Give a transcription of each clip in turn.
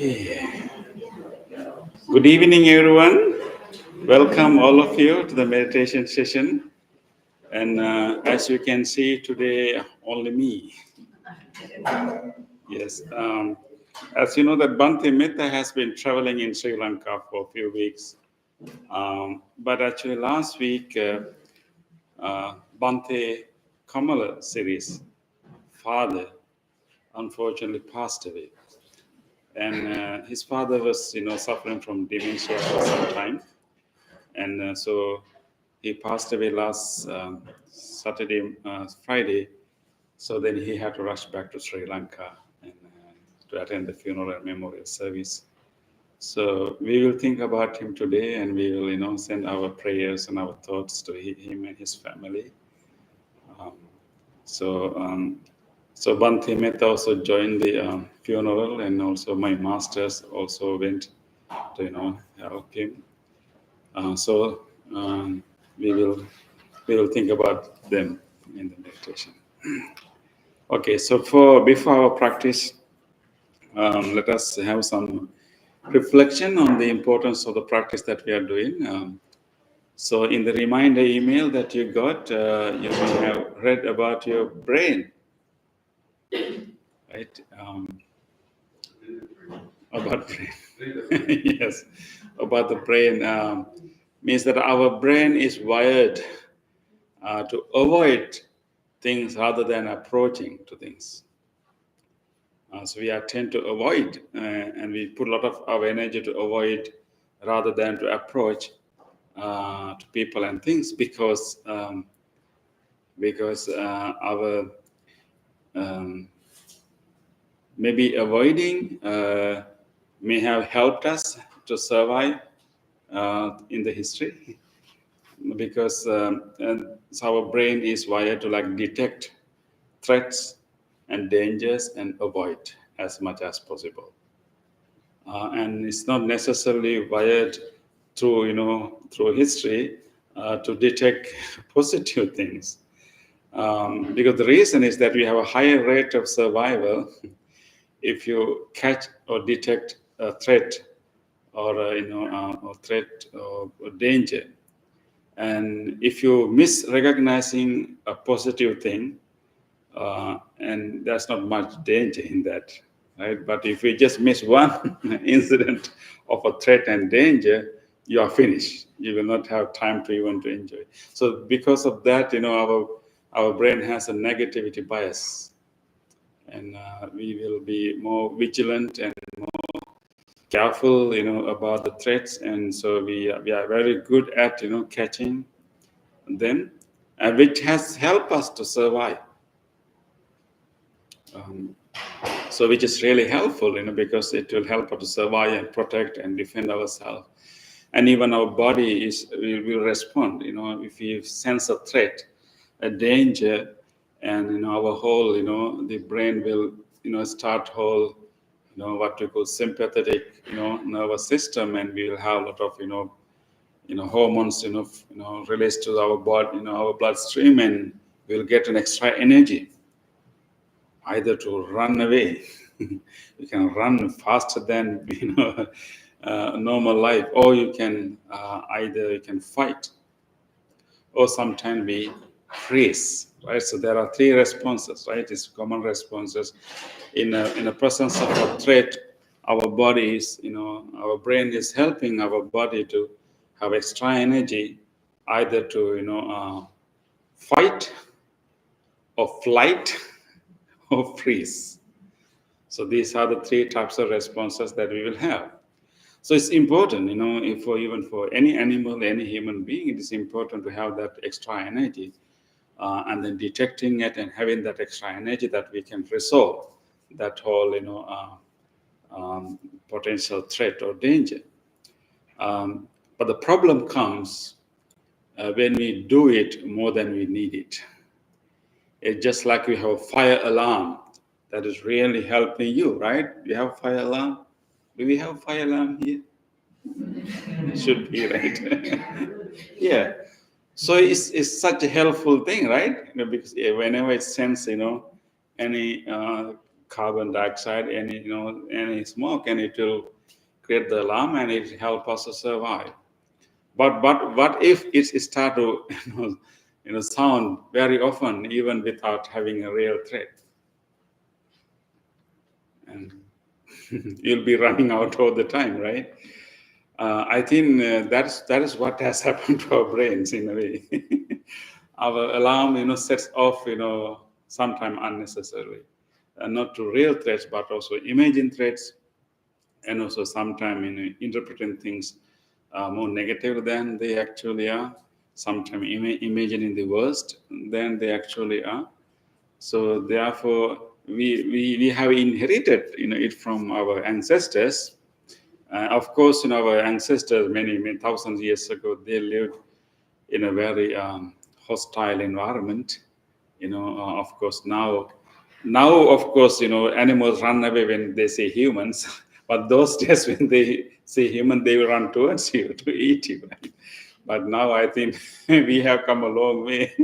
Okay. Good evening, everyone. Welcome, all of you, to the meditation session. And as you can see today, only me. Yes. As you know, that Bhante Mehta has been traveling in Sri Lanka for a few weeks. But actually, last week, Bhante Kamala series father unfortunately passed away. And his father was, suffering from dementia for some time. And so he passed away last Friday. So then he had to rush back to Sri Lanka and to attend the funeral and memorial service. So we will think about him today, and we will, send our prayers and our thoughts to him and his family. Um, so, um, so Bhante Mehta also joined the funeral, and also my masters also went to, help him. So we will think about them in the meditation. Okay, so before our practice, let us have some reflection on the importance of the practice that we are doing. So in the reminder email that you got, you may have read about your brain, right? About brain. Yes, about the brain. Means that our brain is wired to avoid things rather than approaching to things. So we tend to avoid, and we put a lot of our energy to avoid rather than to approach to people and things because our maybe avoiding may have helped us to survive in the history because so our brain is wired to like detect threats and dangers and avoid as much as possible. And it's not necessarily wired through history to detect positive things. Because the reason is that we have a higher rate of survival if you catch or detect a threat or or threat or danger. And if you miss recognizing a positive thing, and there's not much danger in that, right? But if you just miss one incident of a threat and danger, you are finished. You will not have time to even to enjoy. So because of that, our brain has a negativity bias, and we will be more vigilant and careful, about the threats, and so we are very good at catching them, which has helped us to survive. Um, so which is really helpful, because it will help us to survive and protect and defend ourselves. And even our body will respond, if we sense a threat, a danger, and our whole, the brain will, start whole, what we call sympathetic, nervous system, and we will have a lot of, hormones, released to our body, our bloodstream, and we'll get an extra energy either to run away. You can run faster than normal life, or you can either you can fight, or sometimes we freeze. Right. So there are three responses. Right. It's common responses in a presence of a threat. Our body is, our brain is helping our body to have extra energy, either to fight, or flight, or freeze. So these are the three types of responses that we will have. So it's important, even for any animal, any human being, it is important to have that extra energy, and then detecting it and having that extra energy that we can resolve that whole, potential threat or danger. But the problem comes when we do it more than we need it. It's just like we have a fire alarm that is really helping you, right? We have a fire alarm. Do we have a fire alarm here? It should be, right? Yeah. So it's such a helpful thing, right? Because whenever it sends, any carbon dioxide, any smoke, and it will create the alarm and it help us to survive. But what if it start to sound very often even without having a real threat, and you'll be running out all the time, right? I think that is what has happened to our brains in a way. Our alarm, sets off, sometime unnecessarily, not to real threats, but also imagined threats, and also sometimes interpreting things more negative than they actually are. Sometimes imagining the worst than they actually are. So therefore, we have inherited it from our ancestors. Of course, our ancestors many thousands of years ago, they lived in a very hostile environment. Of course now of course animals run away when they see humans, but those days when they see human, they will run towards you to eat you, right? But now I think we have come a long way.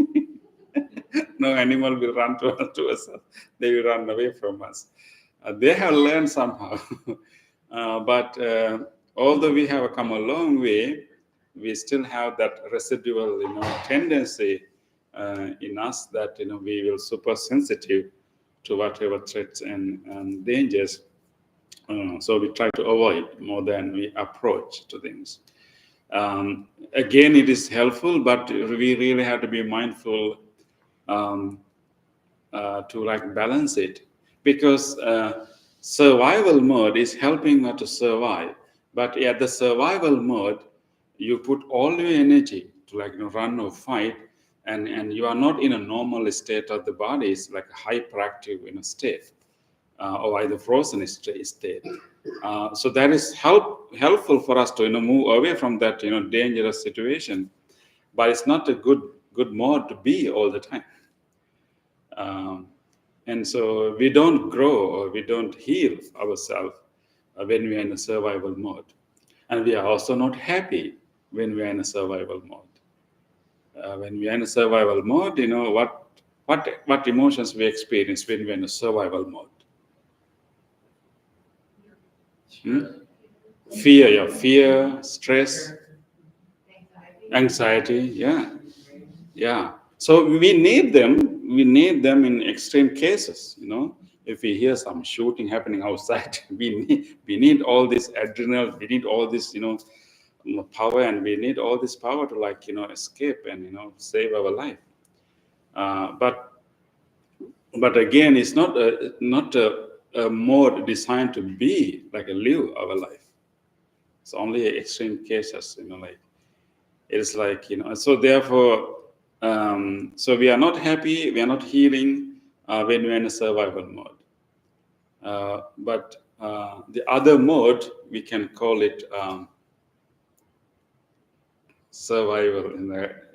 No animal will run to us. They will run away from us. They have learned somehow. But although we have come a long way, we still have that residual, tendency in us that we will super sensitive to whatever threats and dangers. So we try to avoid more than we approach to things. Again, it is helpful, but we really have to be mindful um, to balance it, because survival mode is helping us to survive, but at the survival mode you put all your energy to run or fight, and you are not in a normal state of the body. It's like a hyperactive state, or either frozen state. So that is helpful for us to move away from that dangerous situation, but it's not a good mode to be all the time. And so we don't grow or we don't heal ourselves when we are in a survival mode. And we are also not happy when we are in a survival mode. When we are in a survival mode, what emotions we experience when we are in a survival mode? Fear, stress, anxiety, yeah. So we need them in extreme cases. If we hear some shooting happening outside, we need all this adrenaline, we need all this power, and we need all this power to escape and save our life. But again, it's not a mode designed to be live our life. It's only extreme cases, it's so therefore, so we are not happy, we are not healing when we're in a survival mode. But the other mode, we can call it survival.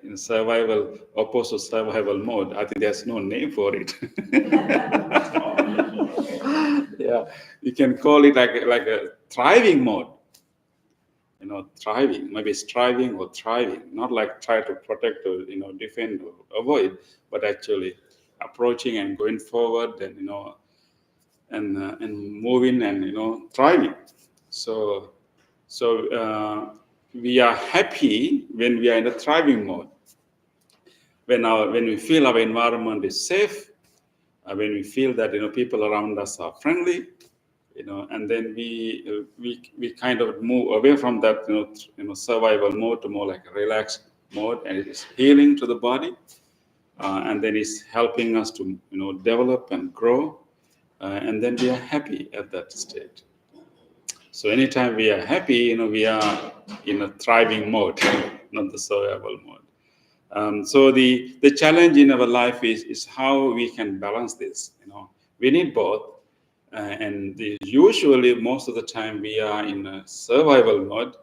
In survival, opposed to survival mode, I think there's no name for it. Yeah, you can call it like a thriving mode. Thriving, maybe striving or thriving, not try to protect or defend or avoid, but actually approaching and going forward and and moving and thriving. So we are happy when we are in a thriving mode. When we feel our environment is safe, when we feel that people around us are friendly, and then we kind of move away from that survival mode to more like a relaxed mode, and it is healing to the body, and then it's helping us to develop and grow, and then we are happy at that state. So anytime we are happy, we are in a thriving mode, not the survival mode. So the challenge in our life is how we can balance this. We need both. And usually, most of the time, we are in a survival mode,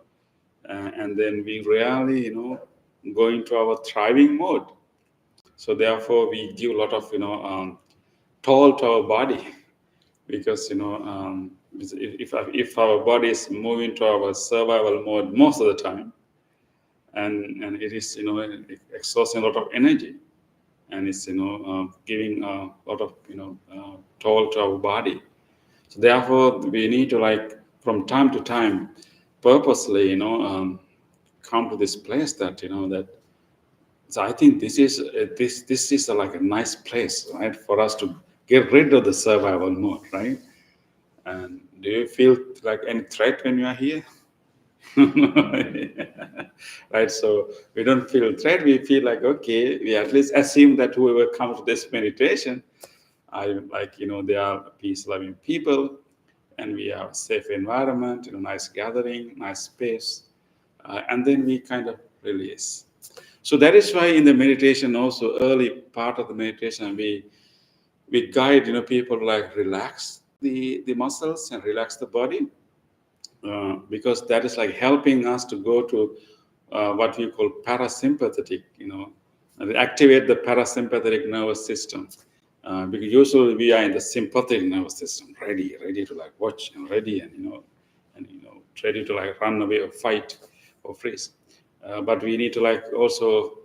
and then we rarely, go into our thriving mode. So therefore, we give a lot of, toll to our body, because if our body is moving to our survival mode most of the time, and it is exhausting a lot of energy, and it's giving a lot of toll to our body. So therefore, we need to from time to time purposely come to this place that that. So I think this is like a nice place, right, for us to get rid of the survival mode, right? And do you feel like any threat when you are here? Right, so we don't feel threat. We feel like, okay, we at least assume that whoever comes to this meditation, they are peace loving people, and we have a safe environment, nice gathering, nice space, and then we kind of release. So that is why in the meditation, also early part of the meditation, we guide people relax the muscles and relax the body, because that is helping us to go to what we call parasympathetic, and activate the parasympathetic nervous system. Because usually we are in the sympathetic nervous system, ready to watch and ready, and ready to run away or fight or freeze. But we need to also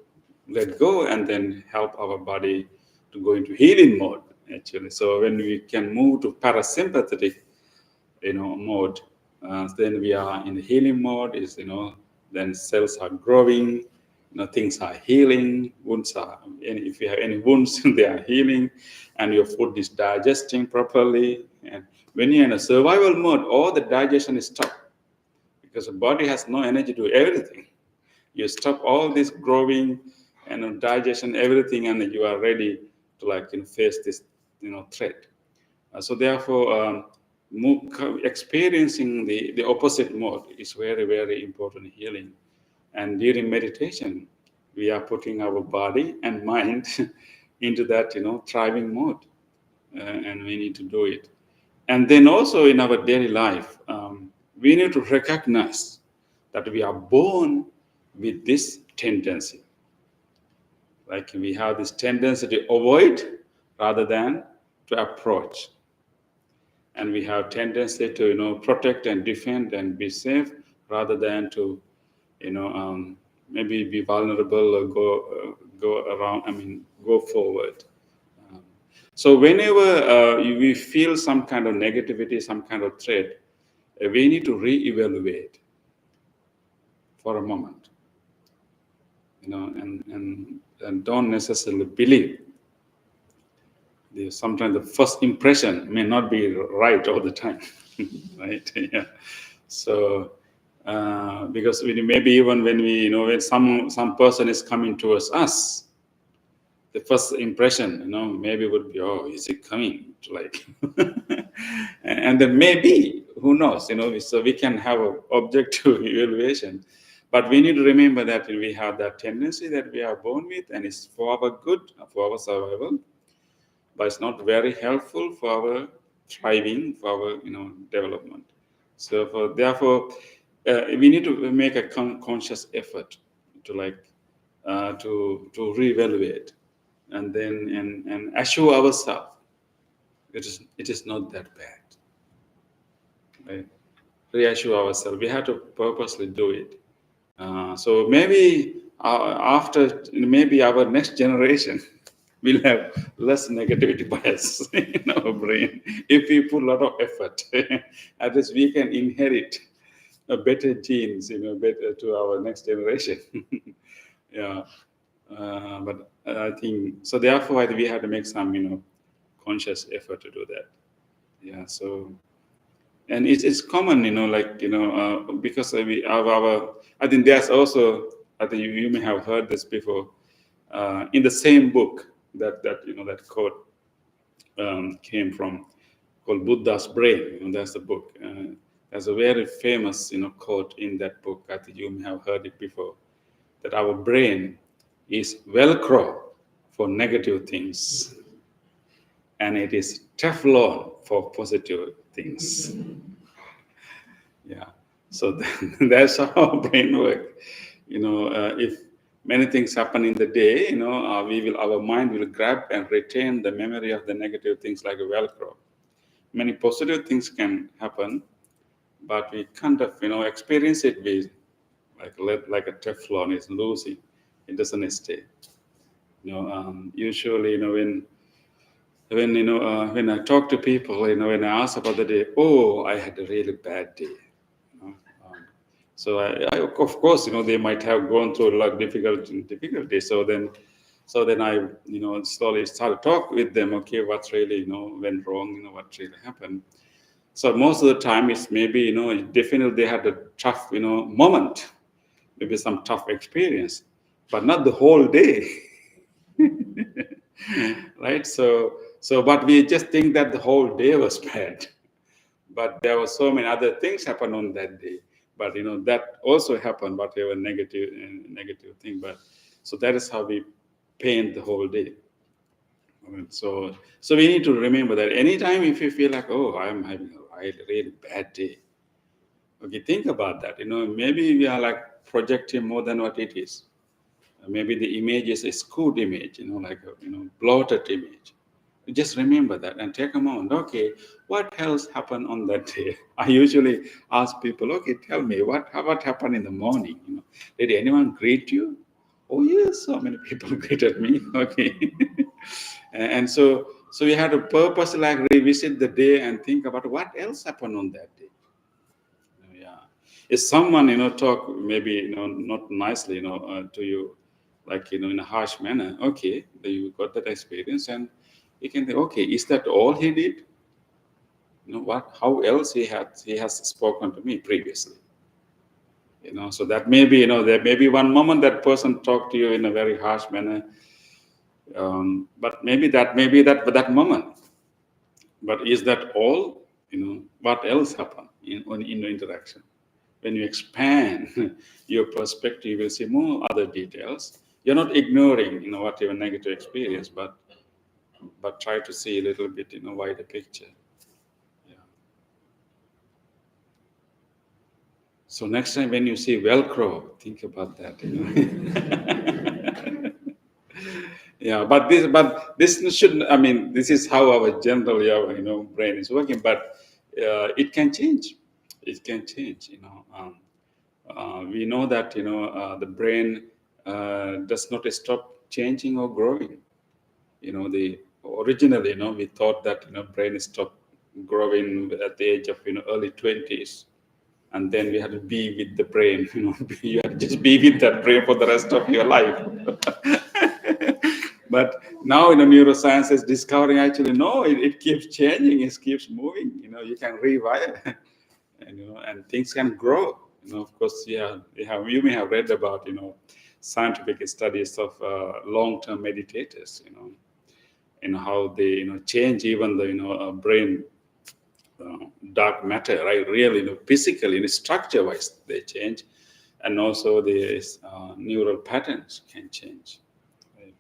let go and then help our body to go into healing mode, actually. So when we can move to parasympathetic mode, then we are in the healing mode. Is then cells are growing, things are healing, wounds are, and if you have any wounds they are healing, and your food is digesting properly. And when you're in a survival mode, all the digestion is stopped, because the body has no energy to do everything. You stop all this growing and digestion, everything, and you are ready to face this threat. So therefore, experiencing the opposite mode is very, very important healing. And during meditation, we are putting our body and mind into that thriving mode, and we need to do it. And then also in our daily life, we need to recognize that we are born with this tendency. Like we have this tendency to avoid rather than to approach. And we have tendency to protect and defend and be safe rather than to maybe be vulnerable or go around. Go forward. So whenever we feel some kind of negativity, some kind of threat, we need to reevaluate for a moment, and don't necessarily believe. Sometimes the first impression may not be right all the time, right? Yeah. So because maybe even when when some person is coming towards us, the first impression maybe would be, oh, is it coming to and then maybe, who knows, so we can have an objective evaluation. But we need to remember that we have that tendency that we are born with, and it's for our good, for our survival, but it's not very helpful for our thriving, for our development. So therefore, we need to make a conscious effort to to reevaluate, and then and assure ourselves it is not that bad. Right? Reassure ourselves. We have to purposely do it. So maybe after, maybe our next generation will have less negativity bias in our brain if we put a lot of effort. At least we can inherit a better genes, better to our next generation. Yeah. But I think so. Therefore, we have to make some, conscious effort to do that. Yeah. So, and it's common, because we have our. I think there's also. I think you may have heard this before. In the same book that quote came from, called Buddha's Brain. That's the book. There's a very famous quote in that book. I think you may have heard it before. That our brain is Velcro for negative things, and it is Teflon for positive things. Yeah. So that's how our brain works. If many things happen in the day, our mind will grab and retain the memory of the negative things like a Velcro. Many positive things can happen, but we kind of, experience it like a Teflon is losing. It doesn't stay. Usually, when I talk to people, when I ask about the day, oh, I had a really bad day. You know, um, so of course, they might have gone through a lot of difficulty. So then I, slowly start to talk with them. Okay, what's really, went wrong? What really happened? So most of the time, it's maybe, definitely they had a tough, moment, maybe some tough experience, but not the whole day. Right? So but we just think that the whole day was bad, but there were so many other things happen on that day. But that also happened, whatever negative thing. But so that is how we paint the whole day. So we need to remember that anytime if you feel like, oh, I'm having a really, really bad day, okay, think about that. Maybe we are like projecting more than what it is. Maybe the image is a skewed image, like a bloated image. Just remember that and take a moment. Okay, what else happened on that day? I usually ask people, okay, tell me what happened in the morning. Did anyone greet you? Oh yes, so many people greeted me. Okay, and so we had to purposely like revisit the day and think about what else happened on that day. Yeah, if someone talk maybe not nicely to you, like in a harsh manner, okay, you got that experience and you can think, okay, is that all he did? What, how else he has spoken to me previously? So that maybe there may be one moment that person talked to you in a very harsh manner, but maybe that moment. But is that all? What else happened in the interaction? When you expand your perspective, you will see more other details. You're not ignoring, whatever negative experience, but try to see a little bit, wider picture. Yeah. So next time when you see Velcro, think about that. Yeah, but this shouldn't. I mean, this is how our general, brain is working. But it can change. It can change. We know that the brain does not stop changing or growing. The originally, we thought that brain stopped growing at the age of early 20s, and then we had to be with the brain. You had to just be with that brain for the rest of your life. But now neuroscience is discovering actually no, it keeps changing, it keeps moving. You can rewire, and things can grow. Of course, yeah, you may have read about scientific studies of long-term meditators. How they change even the brain dark matter, right? Really, physically, structure-wise, they change, and also the neural patterns can change. Right?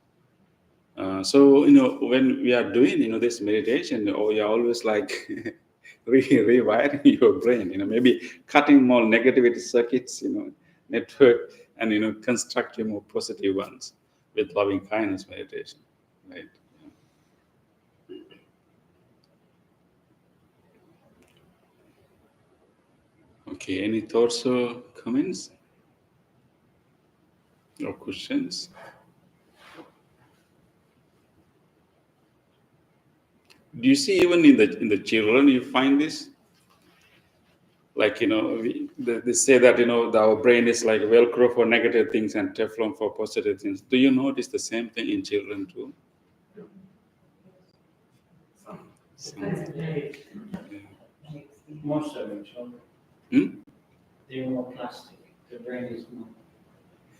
So when we are doing this meditation, you're always like rewiring your brain. Maybe cutting more negativity circuits, network, and constructing more positive ones with loving kindness meditation, right? Okay, any thoughts or comments or questions? Do you see even in the children you find this? Like they say that our brain is like Velcro for negative things and Teflon for positive things. Do you notice the same thing in children too? Some- Most of them children, Hmm? they're more plastic. The brain is more,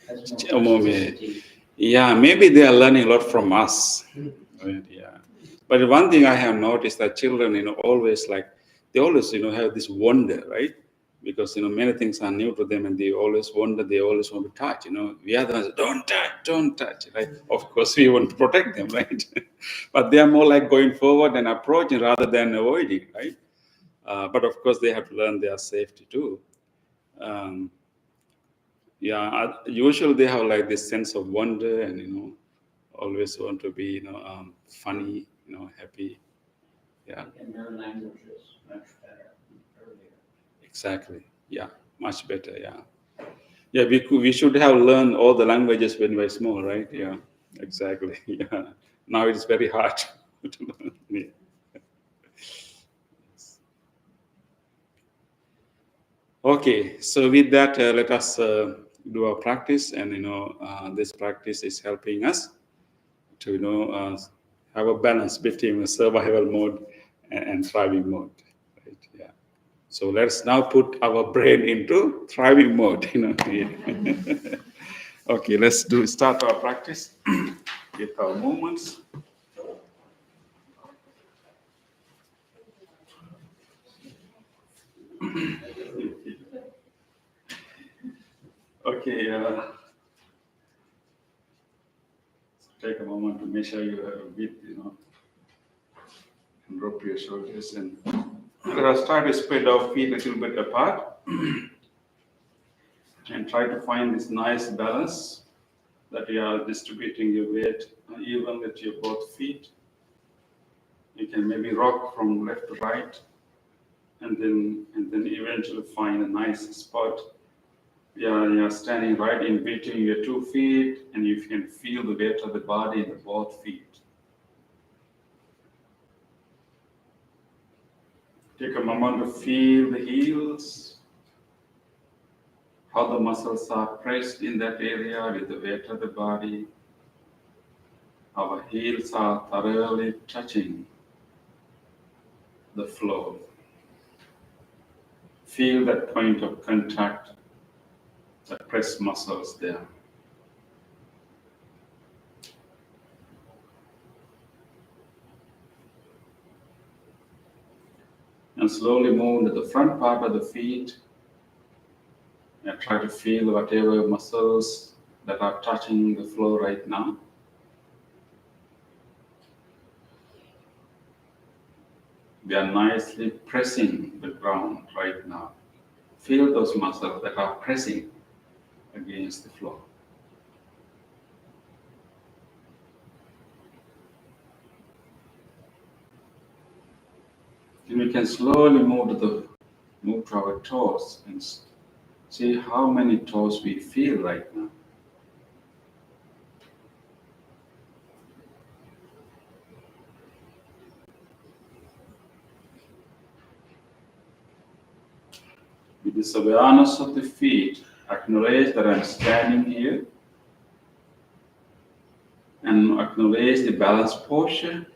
has more More plasticity. Yeah, maybe they are learning a lot from us. Right, yeah. But one thing I have noticed that children, always like they always, have this wonder, right? Because many things are new to them, and they always wonder. They always want to touch. We are the ones, don't touch, right? Of course, we want to protect them, right? But they are more like going forward and approaching rather than avoiding, right? But of course, they have to learn their safety too. Um, yeah, usually they have like this sense of wonder and always want to be funny, happy. Yeah, They can learn languages much better earlier. exactly. Yeah, much better. Yeah, we should have learned all the languages when we were small, right? Yeah. Exactly. Yeah. Now it's very hard. Yeah. Okay. So with that, let us do our practice, and this practice is helping us to have a balance between survival mode and thriving mode. Right? Yeah. So let's now put our brain into thriving mode. Yeah. Okay. Let's start our practice with our movements. Okay. Take a moment to measure your width. And drop your shoulders, and let us try to spread our feet a little bit apart and try to find this nice balance that you are distributing your weight even with your both feet. You can maybe rock from left to right, and then eventually find a nice spot. You're standing right in between your 2 feet, and you can feel the weight of the body in the both feet. Take a moment to feel the heels, how the muscles are pressed in that area with the weight of the body. Our heels are thoroughly touching the floor. Feel that point of contact, the pressed muscles there. And slowly move to the front part of the feet and try to feel whatever muscles that are touching the floor right now. We are nicely pressing the ground right now. Feel those muscles that are pressing against the floor. And we can slowly move to our toes and see how many toes we feel right now. With this awareness of the feet, acknowledge that I'm standing here, and acknowledge the balanced posture.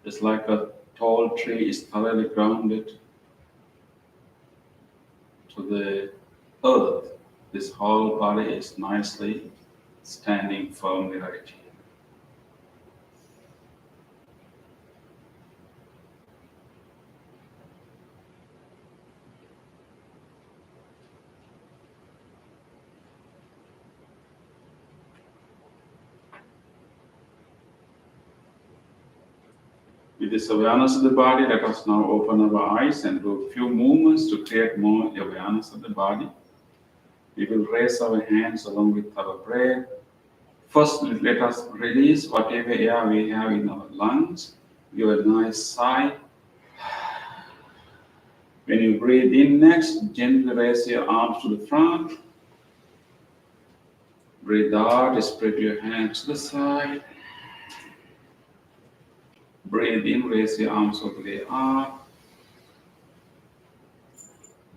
It's like a tall tree is thoroughly grounded to the earth. This whole body is nicely standing firmly right here. With this awareness of the body, let us now open our eyes and do a few movements to create more awareness of the body. We will raise our hands along with our breath. First, let us release whatever air we have in our lungs. Give a nice sigh. When you breathe in next, gently raise your arms to the front. Breathe out, spread your hands to the side. Breathe in, raise your arms all the way up.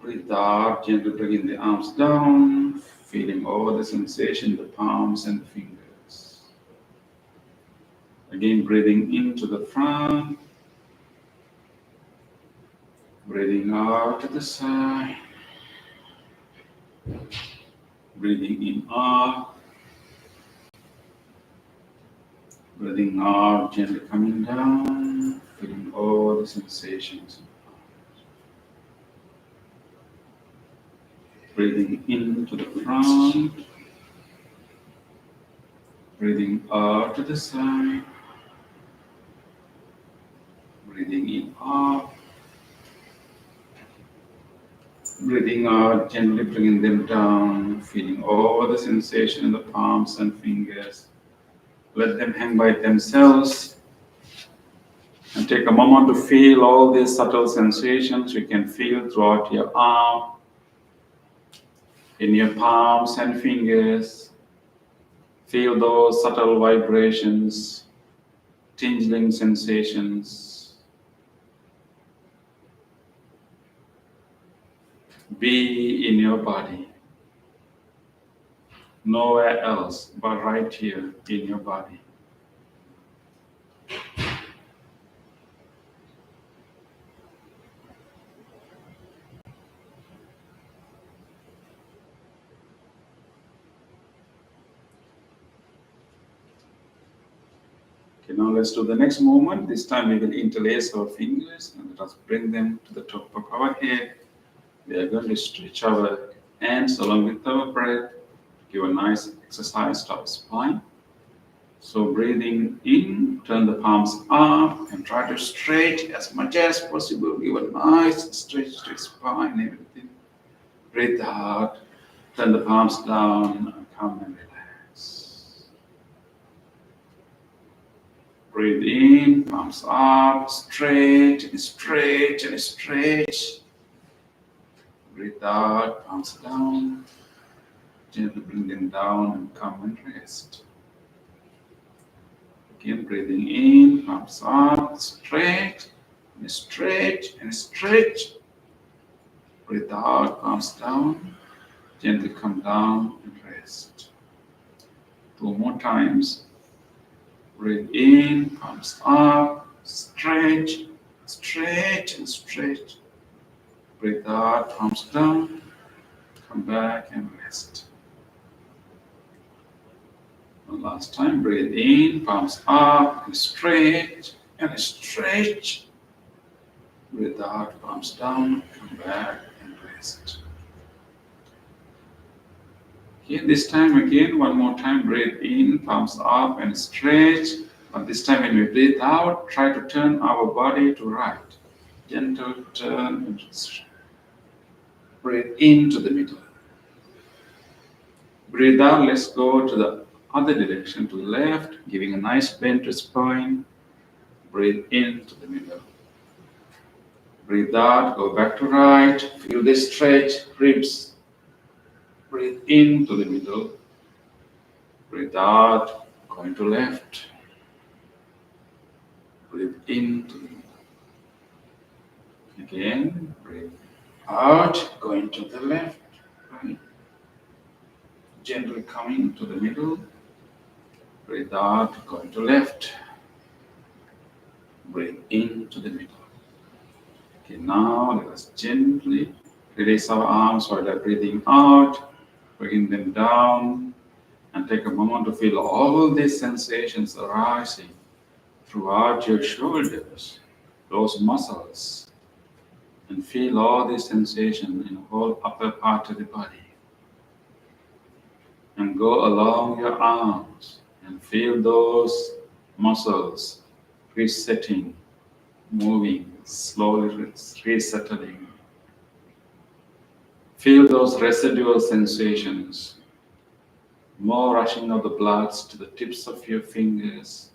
Breathe out, gently bring the arms down, feeling all the sensation in the palms and the fingers. Again, breathing into the front. Breathing out to the side. Breathing in up. Breathing out, gently coming down, feeling all the sensations. Breathing into the front. Breathing out to the side. Breathing in up. Breathing out, gently bringing them down, feeling all the sensation in the palms and fingers. Let them hang by themselves. And take a moment to feel all these subtle sensations you can feel throughout your arm, in your palms and fingers. Feel those subtle vibrations, tingling sensations. Be in your body. Nowhere else but right here in your body. Okay, now let's do the next movement. This time we will interlace our fingers and let us bring them to the top of our head. We are going to stretch our hands along with our breath. Give a nice exercise to our spine. So breathing in, turn the palms up and try to stretch as much as possible. Give a nice stretch to spine, everything. Breathe out, turn the palms down, and come and relax. Breathe in, palms up, stretch and stretch and stretch. Breathe out, palms down. Gently bring them down and come and rest. Again, breathing in, palms up, stretch and stretch and stretch. Breathe out, palms down. Gently come down and rest. 2 more times. Breathe in, palms up, stretch, stretch and stretch. Breathe out, palms down. Come back and rest. One last time, breathe in, palms up, and stretch, and stretch. Breathe out, palms down, come back and rest. Okay, this time again, one more time, breathe in, palms up, and stretch. But this time when we breathe out, try to turn our body to right. Gentle turn and breathe into the middle. Breathe out, let's go to the other direction, to the left, giving a nice bend to spine. Breathe into the middle. Breathe out, go back to right. Feel this stretch, ribs. Breathe into the middle. Breathe out, going to left. Breathe into the middle. Again, breathe out, going to the left. Right. Gently coming to the middle. Breathe out, going to left. Breathe into the middle. Okay, now let us gently release our arms while they're breathing out, bringing them down, and take a moment to feel all these sensations arising throughout your shoulders, those muscles, and feel all these sensations in the whole upper part of the body. And go along your arms and feel those muscles resetting, moving, slowly resettling. Feel those residual sensations, more rushing of the blood to the tips of your fingers,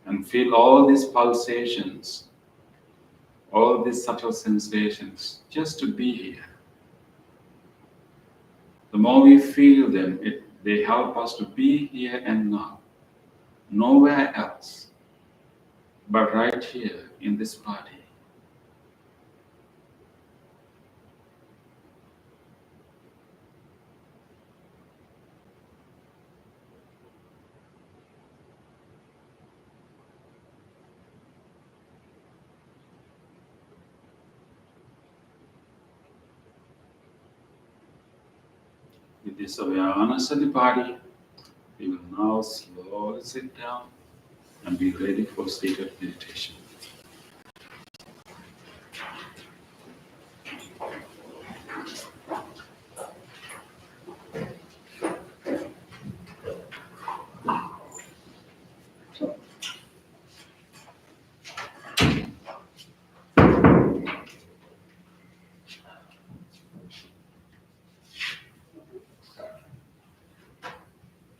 and feel all these pulsations, all these subtle sensations, just to be here. The more we feel them, they help us to be here and now, nowhere else, but right here in this body. With this awareness of the body, we will now slowly sit down and be ready for seated meditation.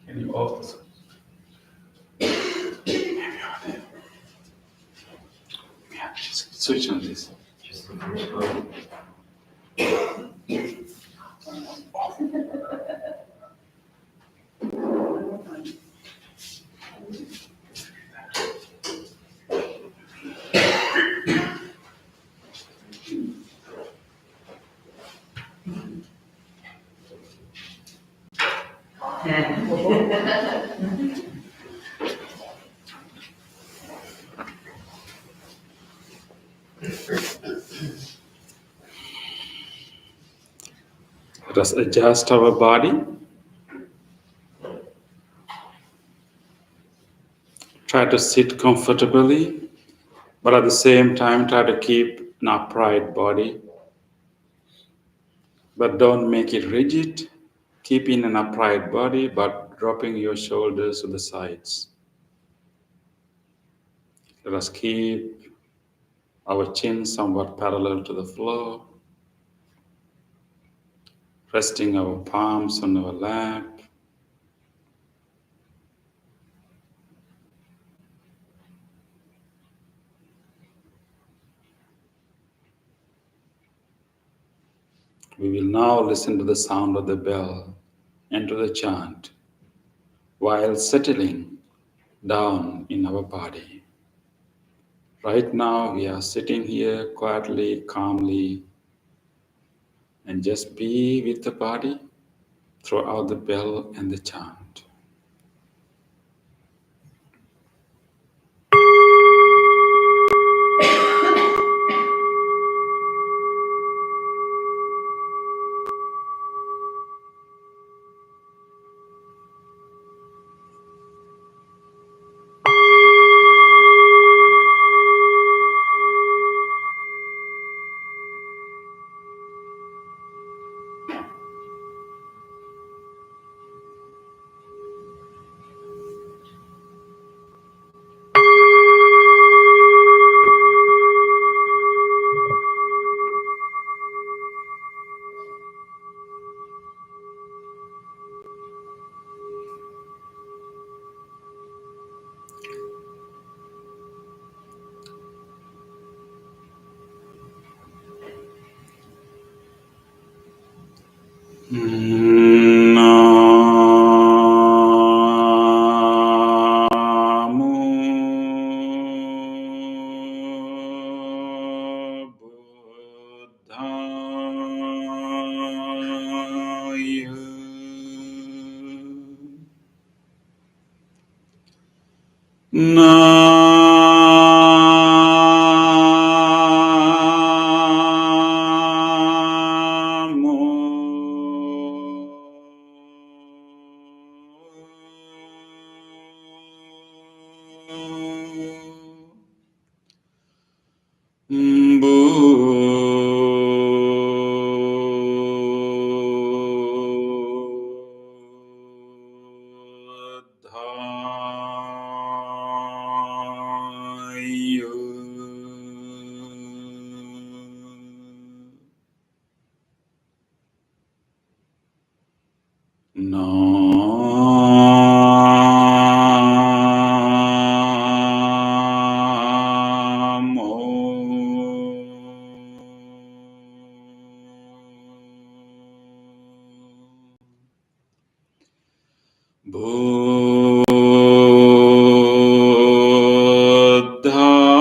Can you also switch on this? Just the first one. Let's adjust our body. Try to sit comfortably, but at the same time, try to keep an upright body. But don't make it rigid. Keeping an upright body, but dropping your shoulders to the sides. Let us keep our chin somewhat parallel to the floor, resting our palms on our lap. We will now listen to the sound of the bell and to the chant while settling down in our body. Right now, we are sitting here quietly, calmly, and just be with the body throughout the bell and the chant. Namo Buddhaya. Namo Buddhaya. Namo Buddhaya. Buddhaya.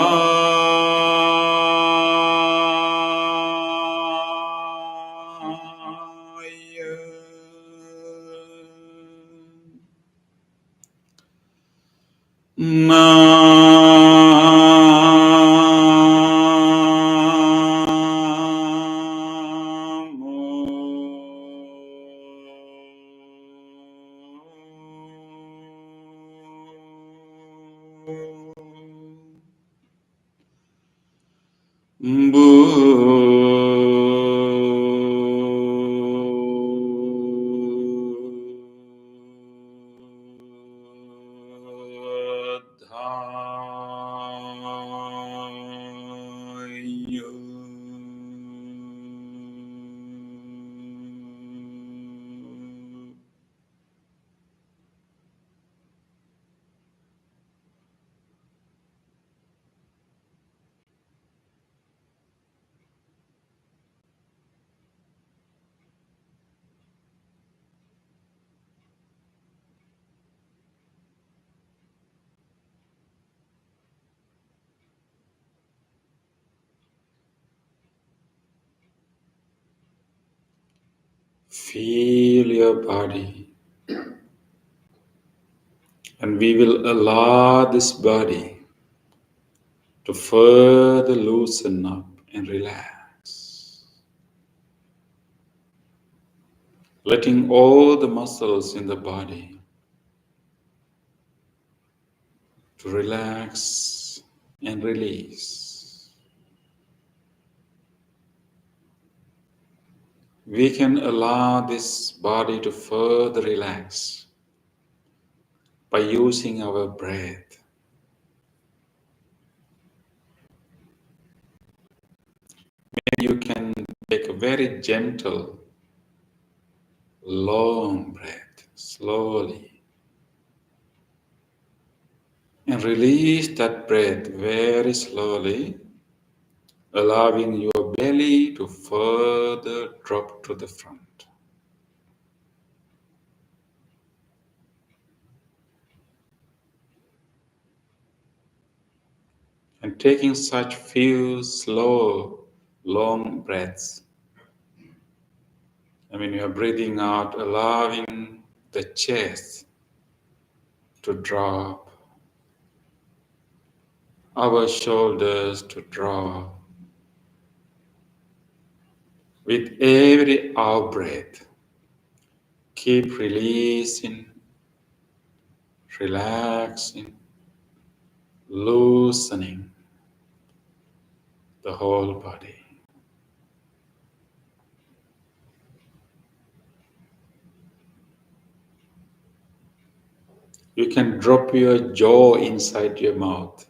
Feel your body, and we will allow this body to further loosen up and relax. letting all the muscles in the body to relax and release. We can allow this body to further relax by using our breath. Maybe you can take a very gentle, long breath, slowly, and release that breath very slowly, allowing your belly to further drop to the front. And taking such few slow, long breaths. And when you are breathing out, allowing the chest to drop, our shoulders to drop. With every out breath, keep releasing, relaxing, loosening the whole body. You can drop your jaw inside your mouth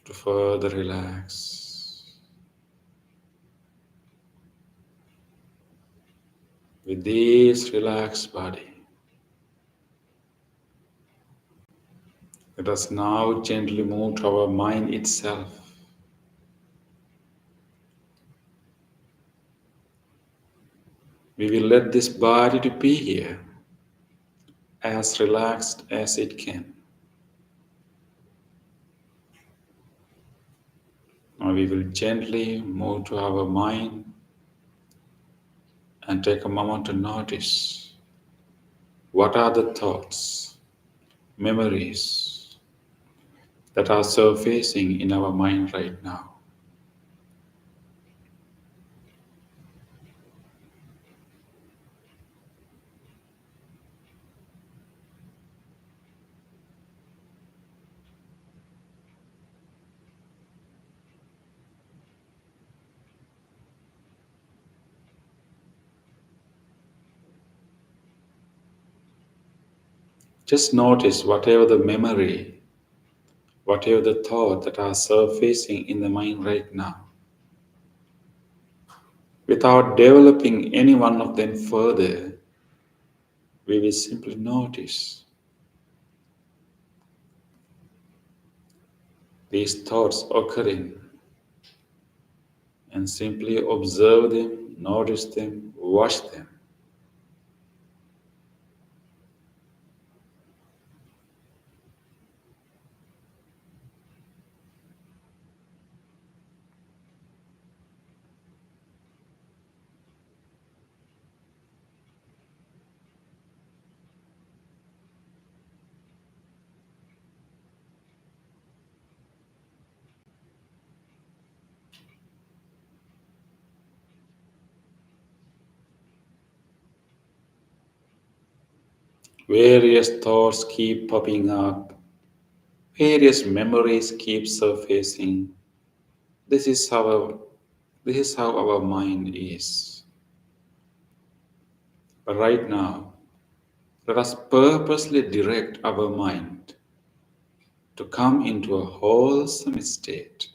to further relax. With this relaxed body, let us now gently move to our mind itself. We will let this body to be here as relaxed as it can. Now we will gently move to our mind and take a moment to notice what are the thoughts, memories that are surfacing in our mind right now. Just notice whatever the memory, whatever the thought that are surfacing in the mind right now, without developing any one of them further. We will simply notice these thoughts occurring and simply observe them, notice them, watch them. Various thoughts keep popping up, various memories keep surfacing. This is how our mind is. But right now, let us purposely direct our mind to come into a wholesome state.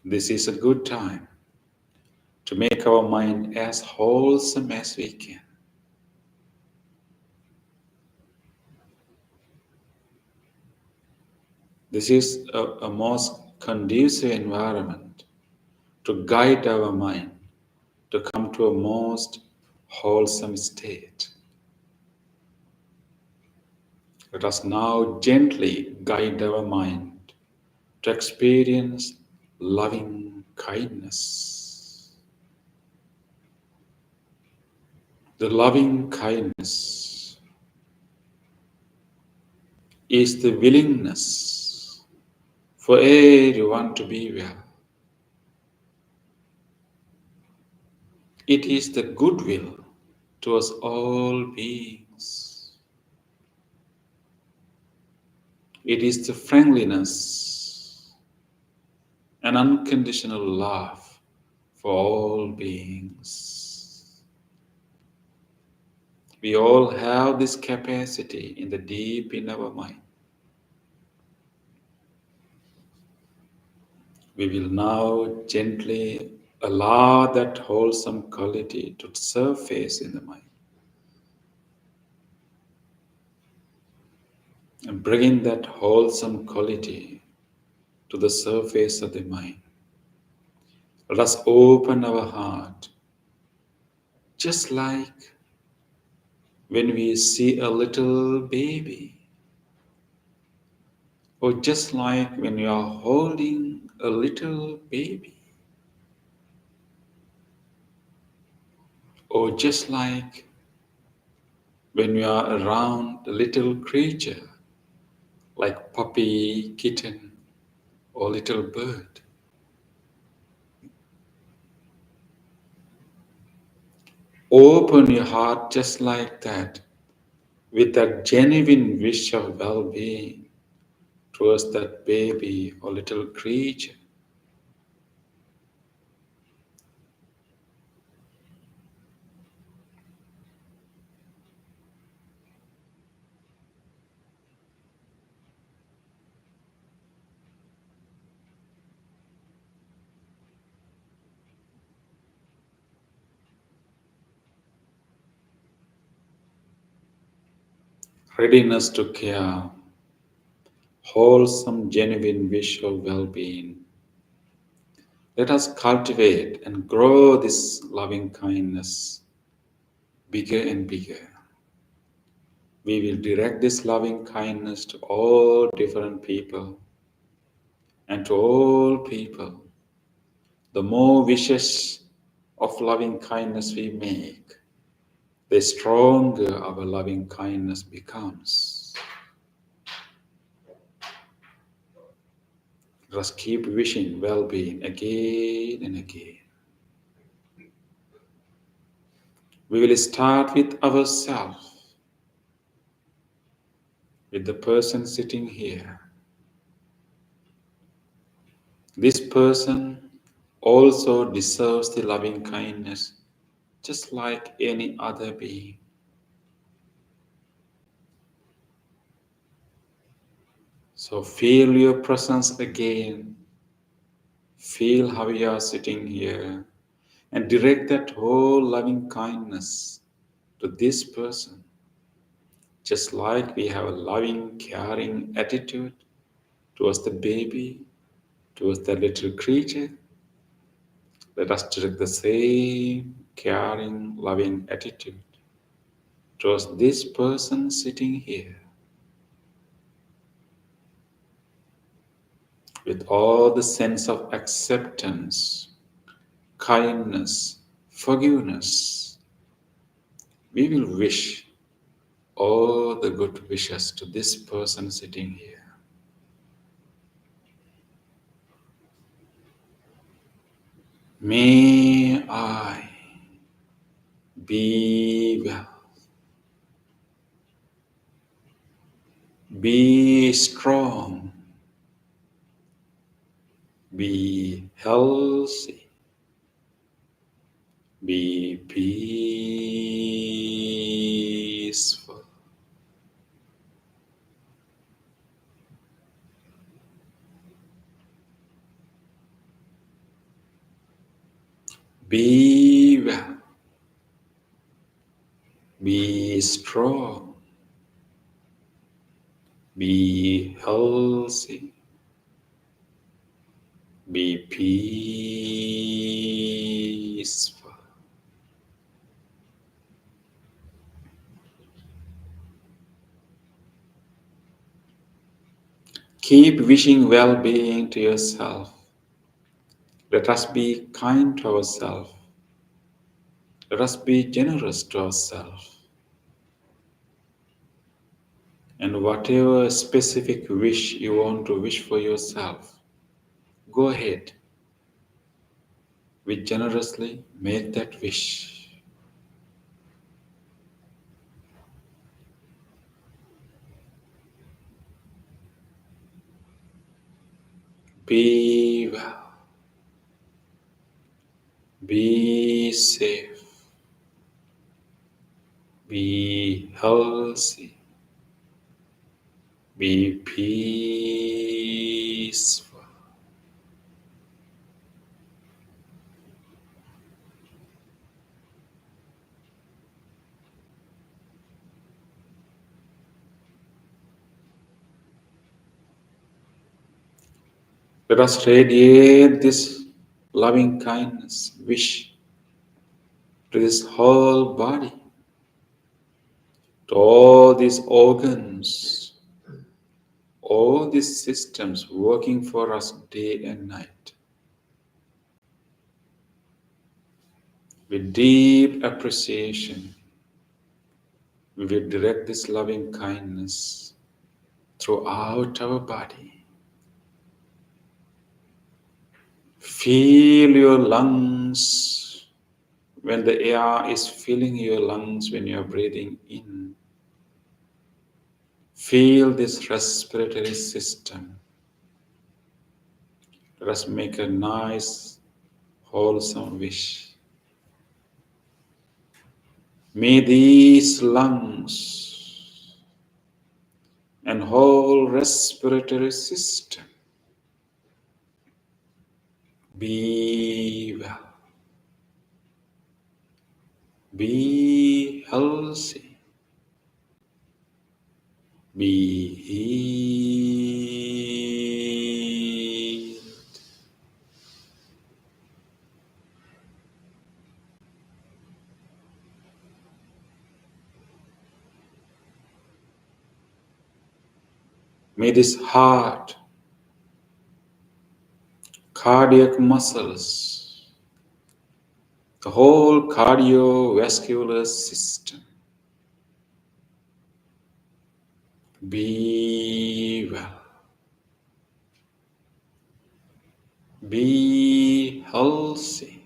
This is a good time to make our mind as wholesome as we can. This is a most conducive environment to guide our mind to come to a most wholesome state. Let us now gently guide our mind to experience loving kindness. The loving kindness is the willingness for everyone to be well. It is the goodwill towards all beings. It is the friendliness and unconditional love for all beings. We all have this capacity in the deep in our mind. We will now gently allow that wholesome quality to surface in the mind. And bringing that wholesome quality to the surface of the mind. Let us open our heart, just like when we see a little baby, or just like when you are holding a little baby, or just like when you are around a little creature like puppy, kitten, or little bird. Open your heart just like that, with that genuine wish of well-being towards that baby or little creature. Readiness to care, wholesome, genuine wish of well-being. Let us cultivate and grow this loving kindness bigger and bigger. We will direct this loving kindness to all different people and to all people. The more wishes of loving kindness we make, the stronger our loving kindness becomes. Let us keep wishing well-being again and again. We will start with ourselves, with the person sitting here. This person also deserves the loving kindness just like any other being. So feel your presence again. Feel how you are sitting here and direct that whole loving kindness to this person. Just like we have a loving, caring attitude towards the baby, towards the little creature, let us direct the same caring, loving attitude towards this person sitting here. With all the sense of acceptance, kindness, forgiveness, we will wish all the good wishes to this person sitting here. May I be well, be strong, be healthy, be peaceful. Be well, be strong, be healthy, be peaceful. Keep wishing well-being to yourself. Let us be kind to ourselves. Let us be generous to ourselves. And whatever specific wish you want to wish for yourself, go ahead. we generously make that wish. Be well, be safe, be healthy, be peaceful. Let us radiate this loving kindness, wish to this whole body, to all these organs, all these systems working for us day and night. With deep appreciation, we will direct this loving kindness throughout our body. Feel your lungs when the air is filling your lungs when you are breathing in. Feel this respiratory system. Let us make a nice, wholesome wish. May these lungs and whole respiratory system be well, be healthy, be healed. May this heart, cardiac muscles, the whole cardiovascular system be well, be healthy,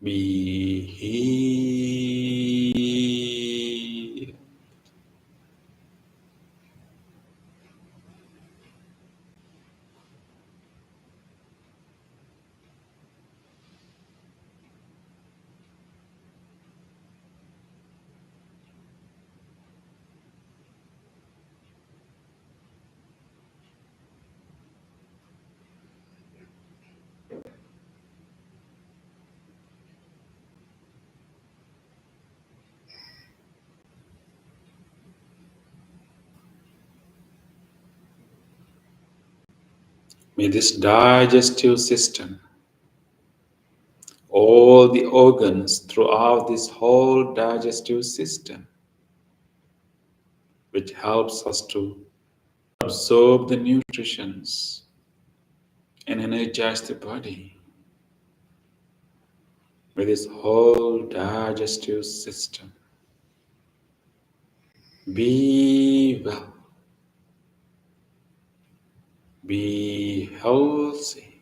be healed. May this digestive system, all the organs throughout this whole digestive system, which helps us to absorb the nutritions and energize the body. May this whole digestive system be well, be healthy,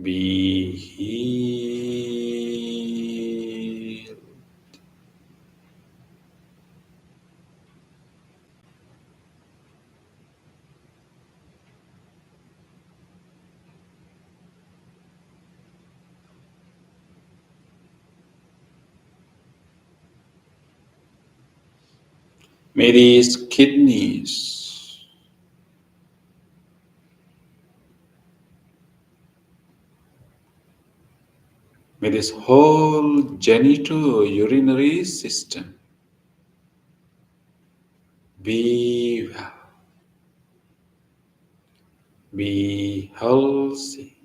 be healed. May these kidneys, may this whole genitourinary system be well, be healthy,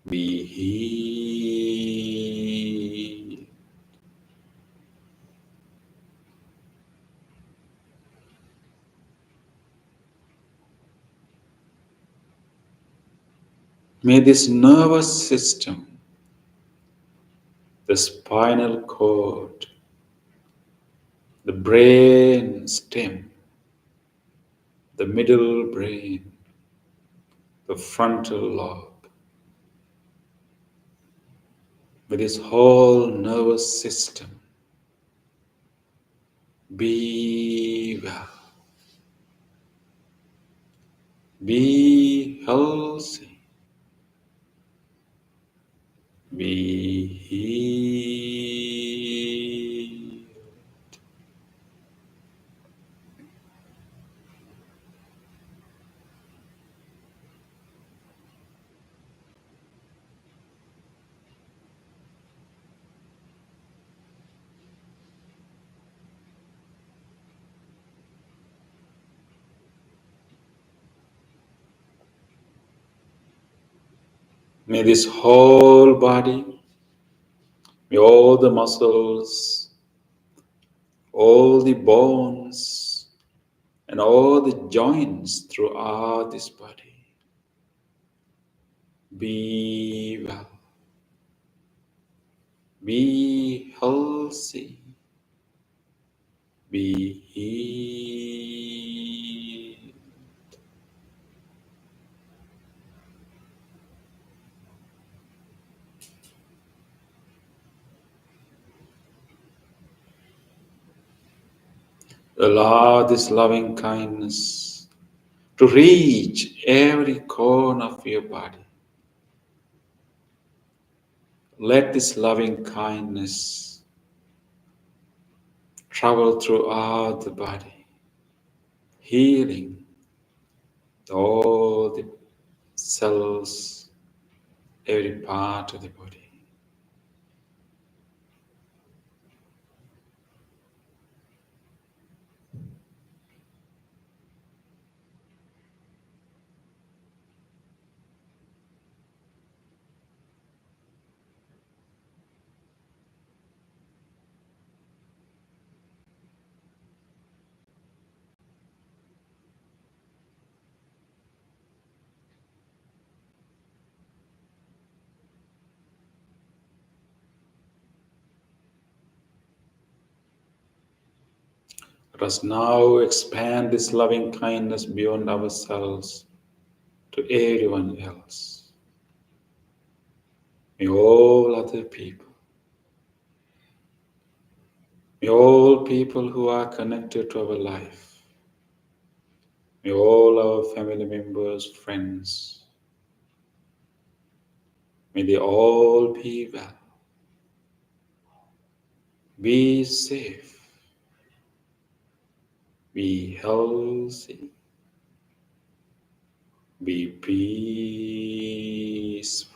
be healed. May this nervous system, the spinal cord, the brain stem, the middle brain, the frontal lobe, with this whole nervous system. Be well. Be healthy. Be healed. May this whole body, may all the muscles, all the bones, and all the joints throughout this body be well. Be healthy. Be healed. Allow this loving kindness to reach every corner of your body. Let this loving kindness travel throughout the body, healing all the cells, every part of the body. Let us now expand this loving kindness beyond ourselves to everyone else. May all other people, may all people who are connected to our life, may all our family members, friends, may they all be well, be safe, be healthy, be peaceful.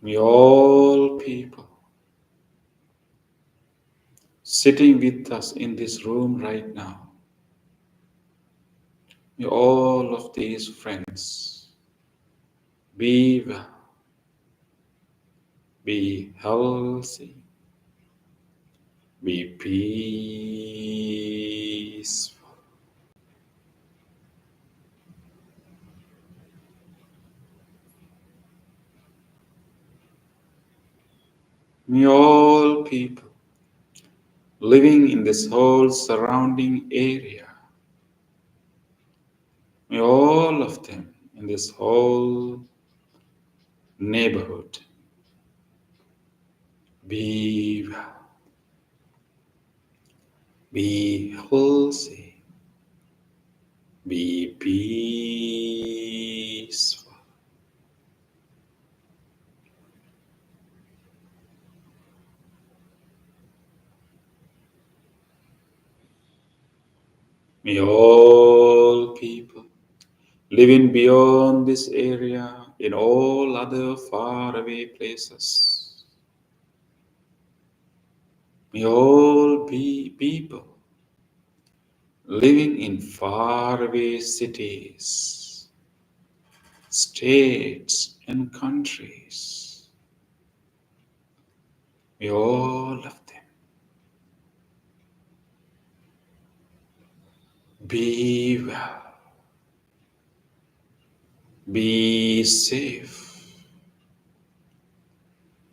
May all people sitting with us in this room right now, may all of these friends be well, be healthy, be peaceful. May all people living in this whole surrounding area, may all of them in this whole neighborhood be well, be healthy, be peaceful. May all people living beyond this area in all other faraway places, may all be people living in faraway cities, states, and countries, may all of them be well, be safe,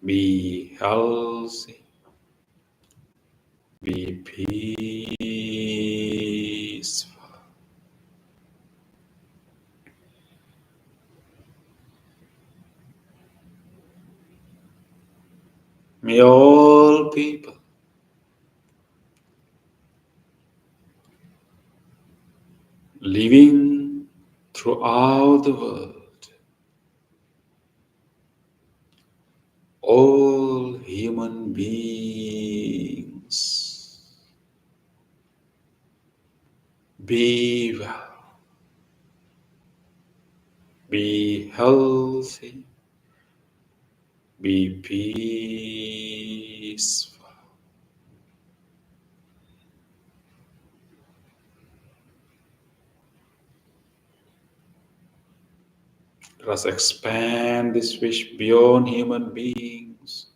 be healthy, Be peaceful. May all people living throughout the world, all human beings, be well, be healthy, be peaceful. Let us expand this wish beyond human beings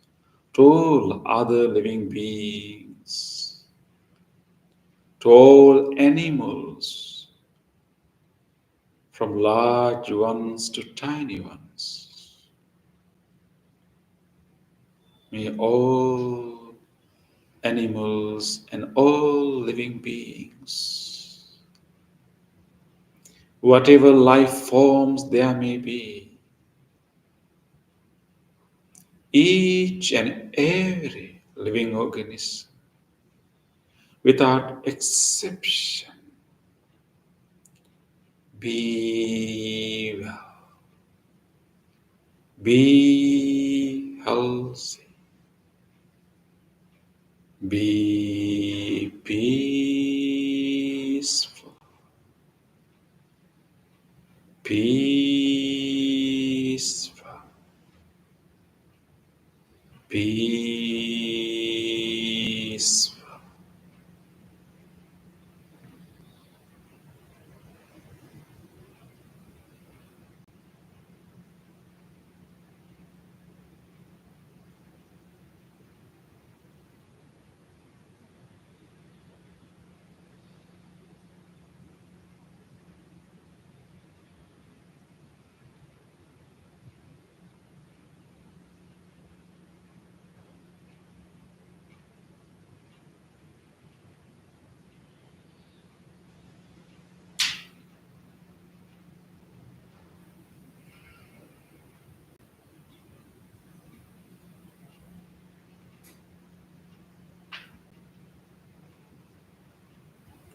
to all other living beings, to all animals, from large ones to tiny ones. May all animals and all living beings, whatever life forms there may be, each and every living organism, without exception, be well, be healthy, be peaceful, peaceful, peaceful.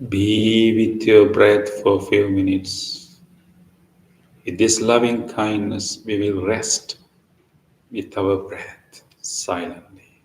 Be with your breath for a few minutes. With this loving kindness, we will rest with our breath silently.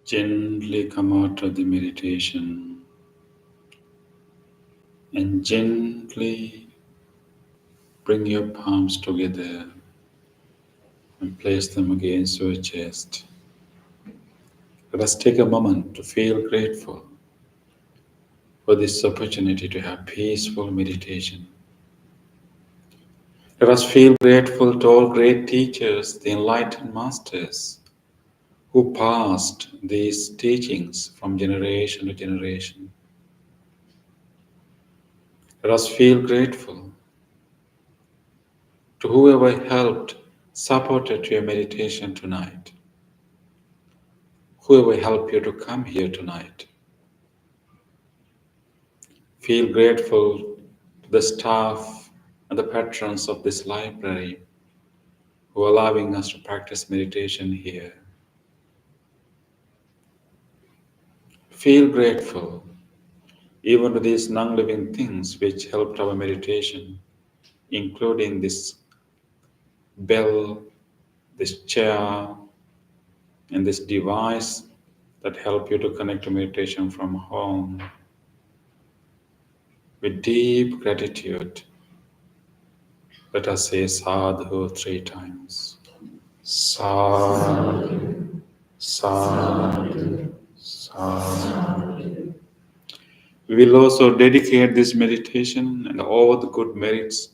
Gently come out of the meditation and gently bring your palms together and place them against your chest. Let us take a moment to feel grateful for this opportunity to have peaceful meditation. Let us feel grateful to all great teachers, the enlightened masters, who passed these teachings from generation to generation. Let us feel grateful to whoever helped, supported your meditation tonight, whoever helped you to come here tonight. Feel grateful to the staff and the patrons of this library who are allowing us to practice meditation here. Feel grateful even to these non-living things which helped our meditation, including this bell, this chair, and this device that help you to connect to meditation from home. With deep gratitude, let us say sadhu 3 times. Sadhu, sadhu, sadhu. We will also dedicate this meditation and all the good merits,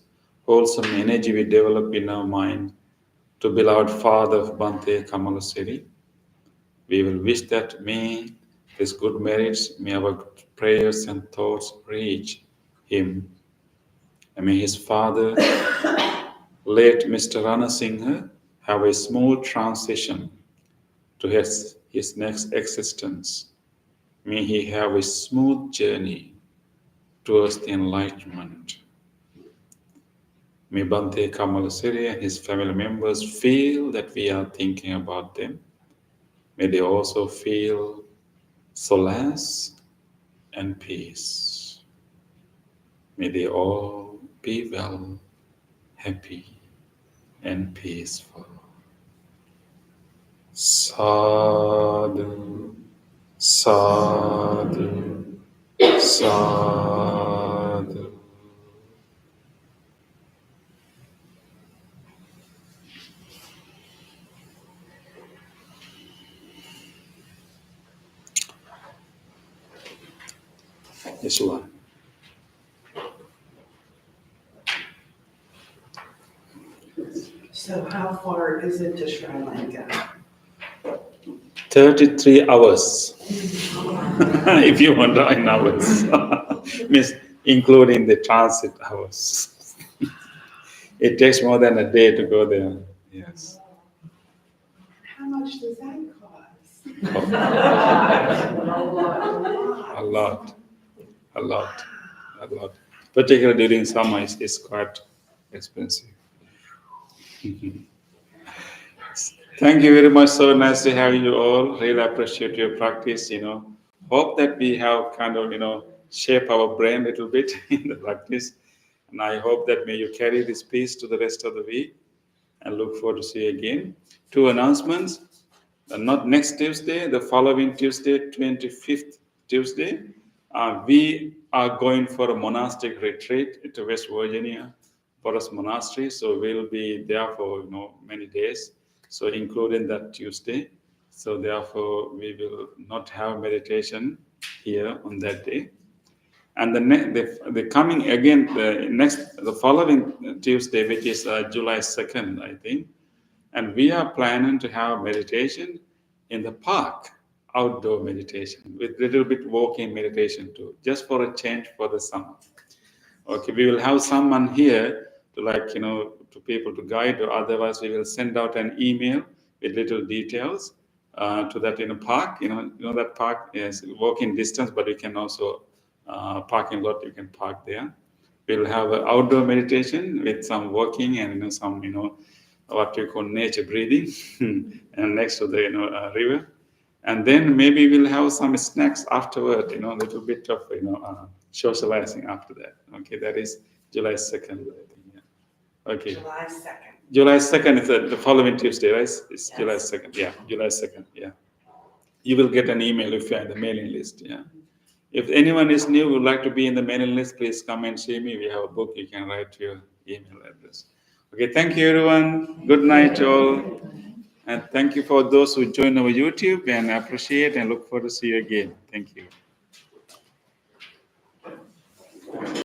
wholesome energy we develop in our mind to beloved Father of Bhante Kamalasiri. We will wish that may these good merits, may our prayers and thoughts reach him. And may his father, late Mr. Rana Singha, have a smooth transition to his next existence. May he have a smooth journey towards the enlightenment. May Bhante Kamalasiri and his family members feel that we are thinking about them. May they also feel solace and peace. May they all be well, happy, and peaceful. Sadhu, sadhu, sadhu. Yeshua. So how far is it to Sri Lanka? 33 hours. If you want 9 hours. Means including the transit hours. It takes more than a day to go there. Yes. How much does that cost? A lot. A lot. A lot. Particularly during summer, it's quite expensive. Thank you very much. So nice to have you all. Really appreciate your practice. Hope that we have kind of shape our brain a little bit in the practice. And I hope that may you carry this peace to the rest of the week. And look forward to see you again. 2 announcements. Not next Tuesday, the following Tuesday, 25th Tuesday, we are going for a monastic retreat to West Virginia, Forest Monastery. So we'll be there for many days. So including that Tuesday. So therefore, we will not have meditation here on that day. And the coming again, the following Tuesday, which is July 2nd, I think. And we are planning to have meditation in the park, outdoor meditation, with little bit walking meditation too, just for a change for the summer. Okay, we will have someone here to to people to guide, or otherwise we will send out an email with little details to that park. That park is walking distance, but you can also parking lot, you can park there. We'll have an outdoor meditation with some walking and some what we call nature breathing, and next to the river, and then maybe we'll have some snacks afterward. A little bit of socializing after that. Okay, that is July 2nd. I think. Yeah. Okay. July 2nd. July 2nd is the following Tuesday, right? It's July 2nd. Yeah, July 2nd. Yeah. you will get an email if you're in the mailing list. Yeah. If anyone is new, would like to be in the mailing list, please come and see me. We have a book. You can write your email address. Okay. Thank you, everyone. Good night, all. And thank you for those who join our YouTube, and I appreciate and look forward to see you again. Thank you.